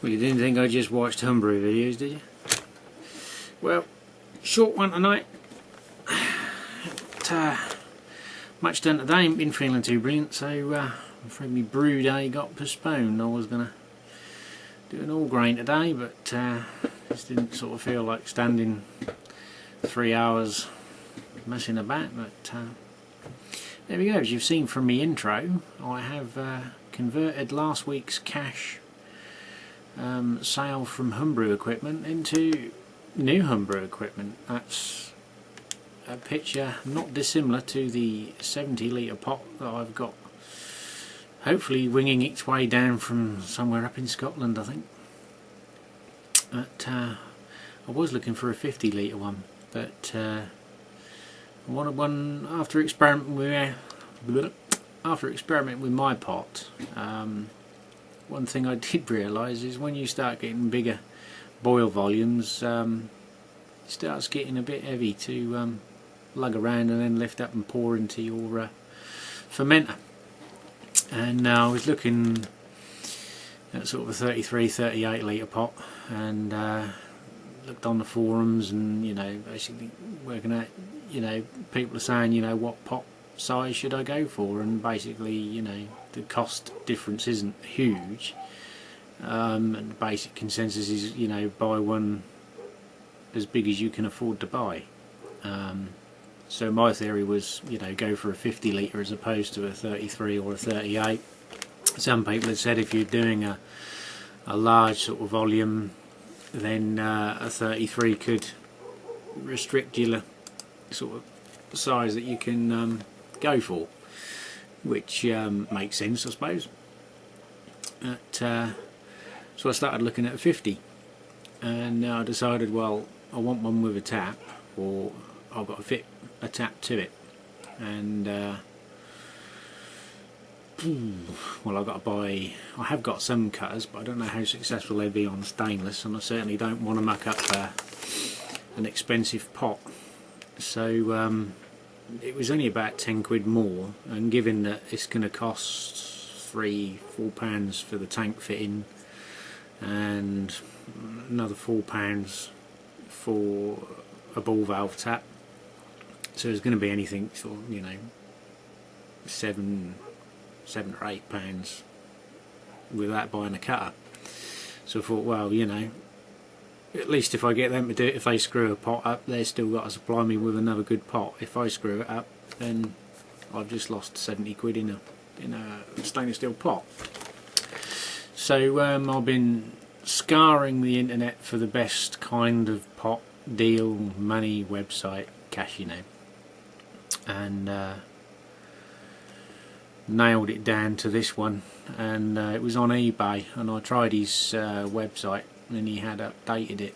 Well, you didn't think I just watched homebrew videos, did you? Well, short one tonight. Much done today, ain't been feeling too brilliant, so I'm afraid my brew day got postponed. I was going to do an all grain today, but just didn't sort of feel like standing 3 hours messing about. But there we go. As you've seen from my intro, I have converted last week's cash sale from homebrew equipment into new homebrew equipment. That's a picture not dissimilar to the 70 litre pot that I've got, hopefully winging its way down from somewhere up in Scotland, I think. But I was looking for a 50 litre one, but I wanted one after experimenting with my pot. One thing I did realise is when you start getting bigger boil volumes, it starts getting a bit heavy to lug around and then lift up and pour into your fermenter. And I was looking at sort of a 33-38 litre pot, and looked on the forums, and basically working out, people are saying, what pot size should I go for, and basically, the cost difference isn't huge, and the basic consensus is, buy one as big as you can afford to buy. So my theory was, go for a 50 litre as opposed to a 33 or a 38. Some people have said if you're doing a large sort of volume, then a 33 could restrict your sort of size that you can go for, which makes sense, I suppose. But, so I started looking at a 50, and I decided, well, I want one with a tap, or I've got to fit a tap to it, and well, I've got to buy. I have got some cutters, but I don't know how successful they'd be on stainless, and I certainly don't want to muck up an expensive pot. So it was only about 10 quid more, and given that it's going to cost £3-4 for the tank fitting, and another £4 for a ball valve tap, so it's going to be anything sort of, £7 or £8 without buying a cutter. So I thought, well, at least if I get them to do it, if they screw a pot up, they've still got to supply me with another good pot. If I screw it up, then I've just lost 70 quid in a stainless steel pot. So I've been scouring the internet for the best kind of pot deal, money, website, cash, and nailed it down to this one. And it was on eBay, and I tried his website, and he had updated it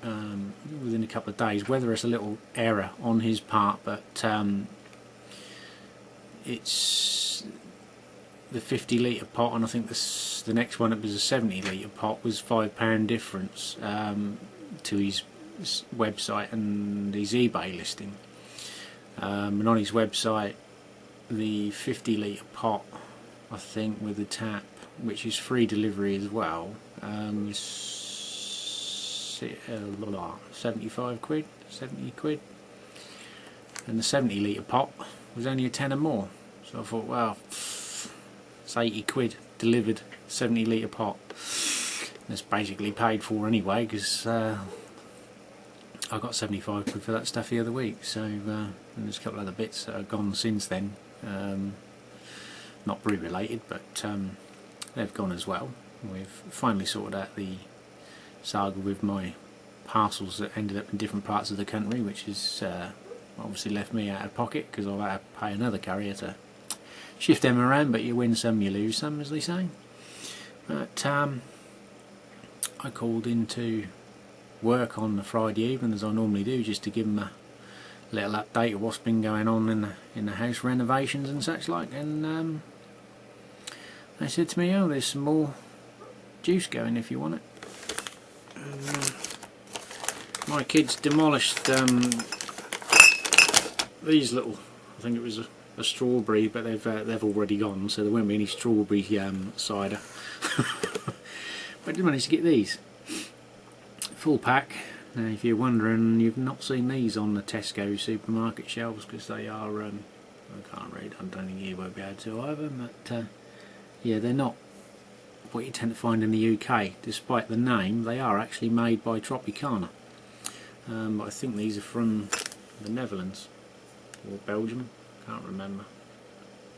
within a couple of days. Whether it's a little error on his part, but it's the 50 litre pot, and I think the next one, it was a 70 litre pot, was £5 difference to his website and his eBay listing. And on his website, the 50 litre pot, I think, with the tap, which is free delivery as well, was 75 quid, 70 quid, and the 70 litre pot was only a tenner more. So I thought, well, it's 80 quid delivered, 70 litre pot. That's basically paid for anyway, because I got 75 quid for that stuff the other week. So and there's a couple of other bits that have gone since then, not brew related, but they've gone as well. We've finally sorted out the saga with my parcels that ended up in different parts of the country, which has obviously left me out of pocket, because I've had to pay another carrier to shift them around. But you win some, you lose some, as they say. But I called into work on the Friday evening, as I normally do, just to give them a little update of what's been going on in the house renovations and such like, and they said to me, oh, there's some more juice going if you want it. And, my kids demolished these little, I think it was a strawberry, but they've already gone, so there won't be any strawberry cider. I did manage to get these full pack. Now if you're wondering, you've not seen these on the Tesco supermarket shelves because they are, I can't read, I don't think you won't be able to either, but yeah, they're not what you tend to find in the UK. Despite the name, they are actually made by Tropicana, but I think these are from the Netherlands or Belgium, can't remember.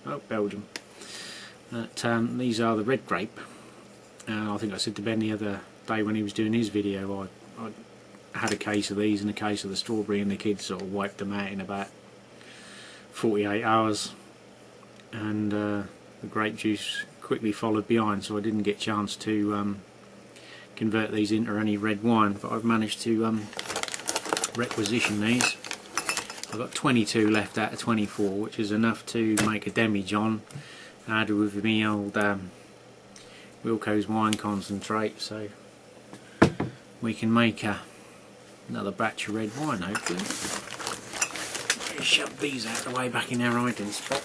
Oh, Belgium. But these are the red grape. I think I said to Ben the other day when he was doing his video, I had a case of these and a case of the strawberry, and the kids sort of wiped them out in about 48 hours, and the grape juice quickly followed behind, so I didn't get a chance to convert these into any red wine, but I've managed to requisition these. I've got 22 left out of 24, which is enough to make a demi-john, added with me old Wilco's wine concentrate, so we can make another batch of red wine hopefully. Shove these out of the way back in their hiding spot.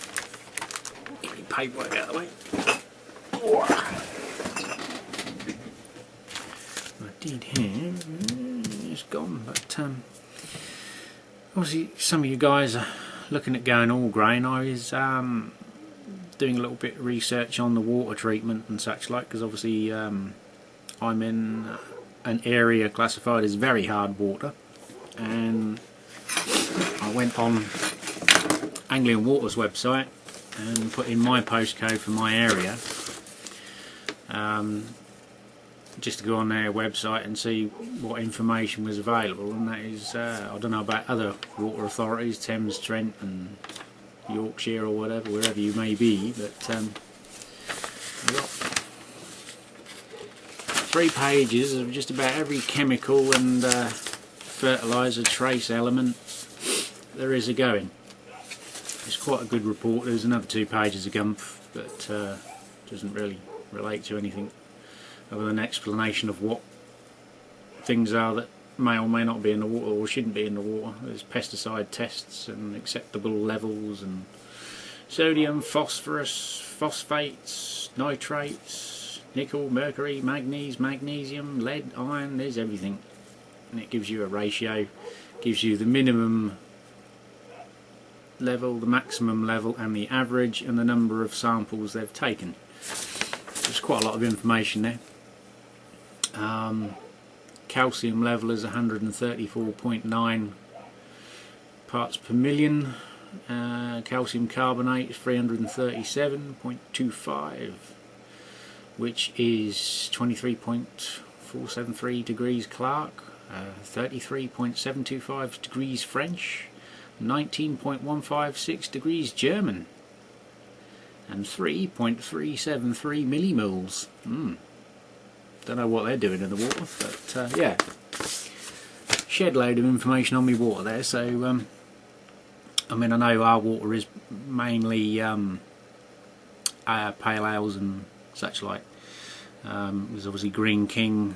Get my paperwork out of the way. I did here, it's gone, but obviously some of you guys are looking at going all grain. I was doing a little bit of research on the water treatment and such like, because obviously I'm in an area classified as very hard water, and I went on Anglian Water's website and put in my postcode for my area, just to go on their website and see what information was available, and that is, I don't know about other water authorities, Thames, Trent and Yorkshire or whatever, wherever you may be, but I've got 3 pages of just about every chemical and fertiliser trace element there is going. It's quite a good report. There's another 2 pages of gumph, but doesn't really relate to anything other than an explanation of what things are that may or may not be in the water or shouldn't be in the water. There's pesticide tests and acceptable levels, and sodium, phosphorus, phosphates, nitrates, nickel, mercury, manganese, magnesium, lead, iron. There's everything, and it gives you a ratio, gives you the minimum level, the maximum level, and the average, and the number of samples they've taken. There's quite a lot of information there. Calcium level is 134.9 parts per million. Calcium carbonate is 337.25, which is 23.473 degrees Clark, 33.725 degrees French, 19.156 degrees German, and 3.373 millimoles. Don't know what they're doing in the water, but yeah, shed load of information on me water there. So I mean, I know our water is mainly pale ales and such like. There's obviously Green King,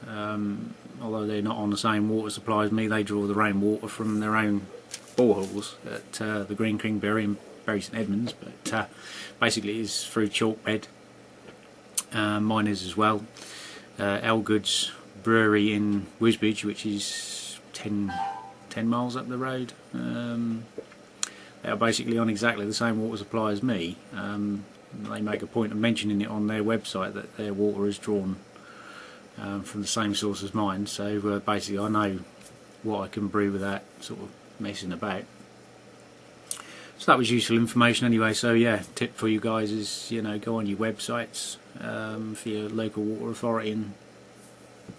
although they're not on the same water supply as me. They draw the rainwater from their own boreholes at the Green King Bury in Bury St Edmunds, but basically it's through chalk bed. Mine is as well. Elgood's brewery in Wisbech, which is 10 miles up the road. They are basically on exactly the same water supply as me. They make a point of mentioning it on their website that their water is drawn from the same source as mine, so basically I know what I can brew without sort of messing about. So that was useful information anyway. So yeah, tip for you guys is, you know, go on your websites for your local water authority, and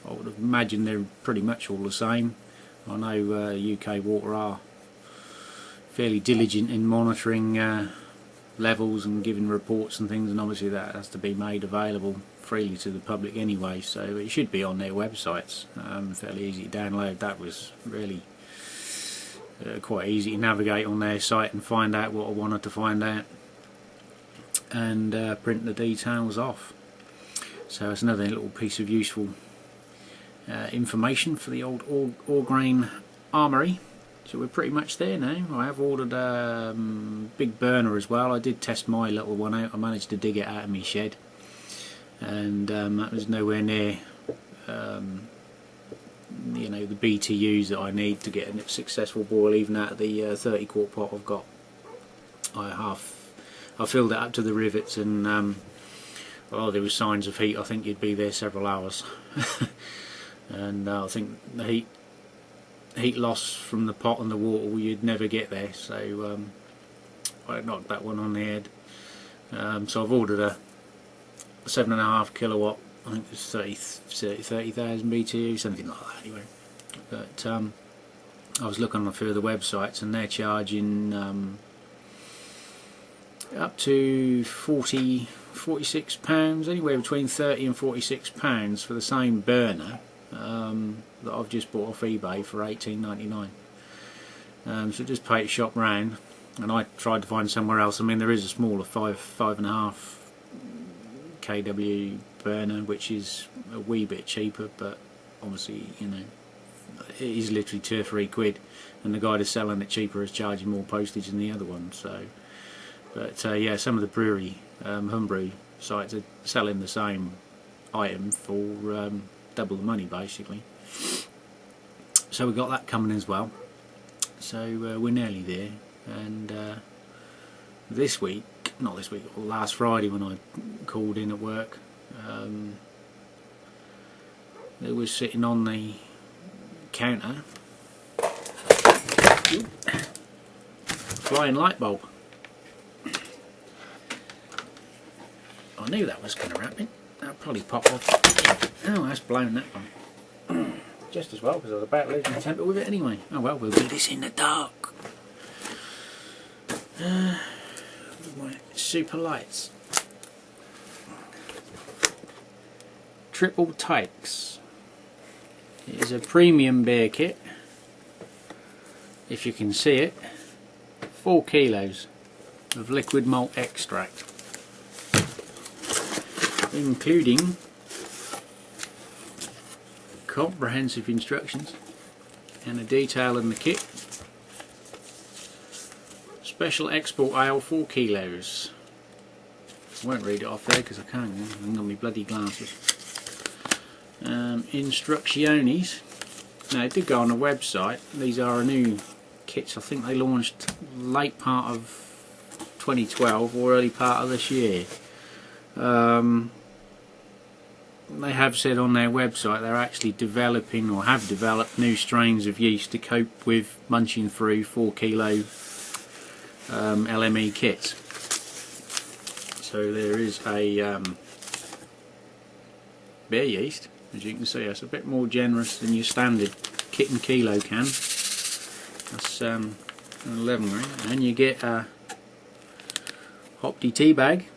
I would imagine they're pretty much all the same. I know UK Water are fairly diligent in monitoring levels and giving reports and things, and obviously that has to be made available freely to the public anyway, so it should be on their websites. Fairly easy to download. That was really quite easy to navigate on their site and find out what I wanted to find out, and print the details off. So it's another little piece of useful information for the old all grain armoury. So we're pretty much there now. I have ordered a big burner as well. I did test my little one out. I managed to dig it out of my shed. and that was nowhere near you know, the BTUs that I need to get a successful boil, even out of the 30 quart pot I've got. I filled it up to the rivets, and well, there was signs of heat. I think you'd be there several hours. And I think the heat loss from the pot and the water, you'd never get there, so I knocked that one on the head. So I've ordered a 7.5 kilowatt, I think it's 30,000 BTU, something like that anyway. But I was looking on a few of the websites, and they're charging up to £46, anywhere between £30 and £46 for the same burner that I've just bought off eBay for $18.99. So just pay it shop round, and I tried to find somewhere else. I mean, there is a smaller 5.5 kW burner which is a wee bit cheaper, but obviously, you know, it is literally 2 or 3 quid, and the guy that's selling it cheaper is charging more postage than the other one. So, but yeah, some of the brewery homebrew sites are selling the same item for double the money basically. So we got that coming as well. So we're nearly there, and this week, not this week, last Friday when I called in at work, there was sitting on the counter flying light bulb. I knew that was going to happen. That'll probably pop off. Oh, that's blown, that one. Just as well, because I was about losing temper with it anyway. Oh well, we'll do this in the dark. My super lights. Triple Tykes. It is a premium beer kit, if you can see it. 4 kilos of liquid malt extract, including comprehensive instructions and a detail in the kit. Special export ale, 4 kilos. I won't read it off there because I can't. I haven't got my bloody glasses. Instrucciones. Now, it did go on the website. These are new kits. I think they launched late part of 2012 or early part of this year. They have said on their website they're actually developing, or have developed, new strains of yeast to cope with munching through 4 kilo LME kits. So there is a beer yeast, as you can see. It's a bit more generous than your standard kit and kilo can. That's 11 grain, and you get a Hopty tea bag,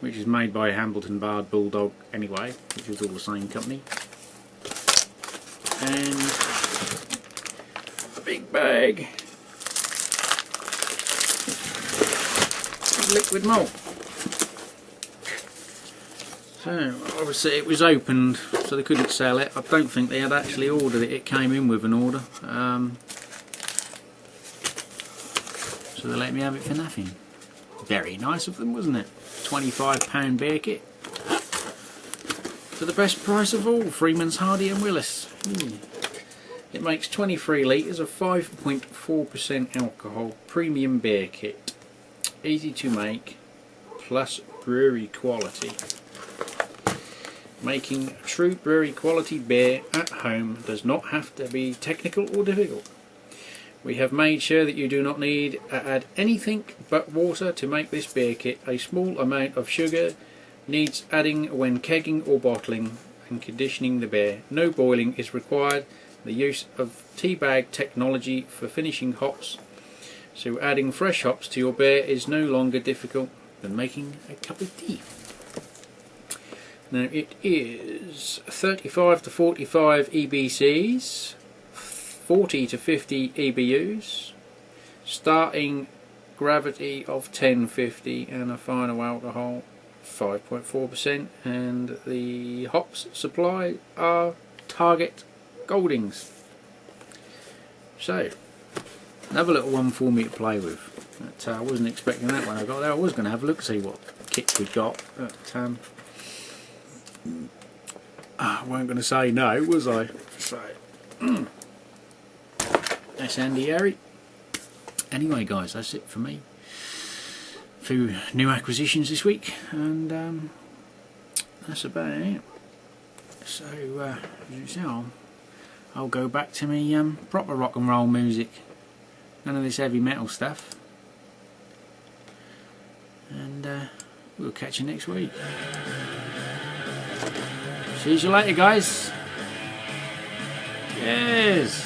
which is made by Hambleton Bard Bulldog anyway, which is all the same company, and a big bag of liquid malt. So obviously it was opened, so they couldn't sell it. I don't think they had actually ordered it. It came in with an order, so they let me have it for nothing. Very nice of them, wasn't it? £25 beer kit for the best price of all, Freeman's, Hardy and Willis. It makes 23 litres of 5.4% alcohol premium beer kit. Easy to make, plus brewery quality. Making true brewery quality beer at home does not have to be technical or difficult. We have made sure that you do not need to add anything but water to make this beer kit. A small amount of sugar needs adding when kegging or bottling and conditioning the beer. No boiling is required. The use of tea bag technology for finishing hops, so adding fresh hops to your beer is no longer difficult than making a cup of tea. Now it is 35 to 45 EBCs, 40 to 50 EBUs, starting gravity of 1050 and a final alcohol 5.4%, and the hops supplied are Target Goldings. So another little one for me to play with. But I wasn't expecting that when I got there. I was going to have a look, see what kits we got, but I weren't going to say no, was I? So, that's Andy Harry. Anyway guys, that's it for me. A few new acquisitions this week, and that's about it. So as you see, I'll go back to me proper rock and roll music. None of this heavy metal stuff. And we'll catch you next week. See you later guys. Yes.